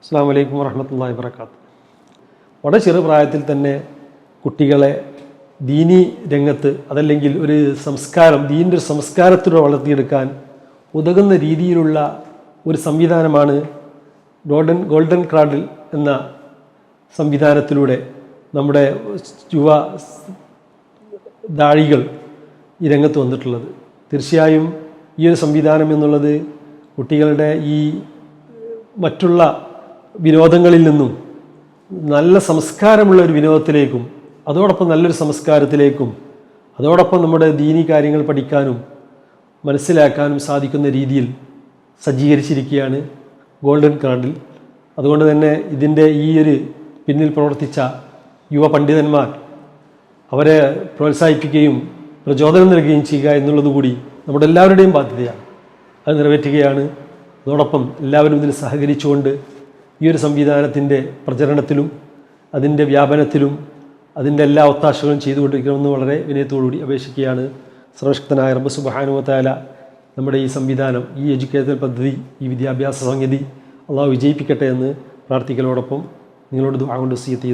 അസ്സലാമു അലൈക്കും വറഹ്മത്തുള്ളാഹി വബറകാതുഹു. വളരെ ചെറുപ്രായത്തിൽ തന്നെ കുട്ടികളെ ദീനി രംഗത്ത് അതല്ലെങ്കിൽ ഒരു സംസ്കാരം ദീനിൻ്റെ ഒരു സംസ്കാരത്തിലൂടെ വളർത്തിയെടുക്കാൻ ഉതകുന്ന രീതിയിലുള്ള ഒരു സംവിധാനമാണ് ഗോൾഡൻ ക്രാഡിൽ എന്ന സംവിധാനത്തിലൂടെ നമ്മുടെ യുവ ദാഴികൾ ഈ രംഗത്ത് വന്നിട്ടുള്ളത്. തീർച്ചയായും ഈ ഒരു സംവിധാനം എന്നുള്ളത് കുട്ടികളുടെ ഈ മറ്റുള്ള വിനോദങ്ങളിൽ നിന്നും നല്ല സംസ്കാരമുള്ള ഒരു വിനോദത്തിലേക്കും അതോടൊപ്പം നല്ലൊരു സംസ്കാരത്തിലേക്കും അതോടൊപ്പം നമ്മുടെ ദീനി കാര്യങ്ങൾ പഠിക്കാനും മനസ്സിലാക്കാനും സാധിക്കുന്ന രീതിയിൽ സജ്ജീകരിച്ചിരിക്കുകയാണ് ഗോൾഡൻ ക്രാഡിൽ. അതുകൊണ്ട് തന്നെ ഇതിൻ്റെ ഈ ഒരു പിന്നിൽ പ്രവർത്തിച്ച യുവ പണ്ഡിതന്മാർ അവരെ പ്രോത്സാഹിപ്പിക്കുകയും പ്രചോദനം നൽകുകയും ചെയ്യുക എന്നുള്ളതുകൂടി നമ്മുടെ എല്ലാവരുടെയും ബാധ്യതയാണ്. അത് നിറവേറ്റുകയാണ്. അതോടൊപ്പം എല്ലാവരും ഇതിന് സഹകരിച്ചുകൊണ്ട് ഈ ഒരു സംവിധാനത്തിൻ്റെ പ്രചരണത്തിലും അതിൻ്റെ വ്യാപനത്തിലും അതിൻ്റെ എല്ലാ ഒത്താശകളും ചെയ്തുകൊണ്ടിരിക്കണമെന്ന് വളരെ വിനയത്തോടുകൂടി അപേക്ഷിക്കുകയാണ്. സർവശക്തനായ റബ്ബ് സുബ്ഹാനഹു വ തആല നമ്മുടെ ഈ സംവിധാനം, ഈ എഡ്യൂക്കേഷൻ പദ്ധതി, ഈ വിദ്യാഭ്യാസ സംഗതി അള്ളാഹു വിജയിപ്പിക്കട്ടെ എന്ന് പ്രാർത്ഥിക്കലോടൊപ്പം നിങ്ങളോട് ദുആ കൊണ്ട് വസിയത്ത്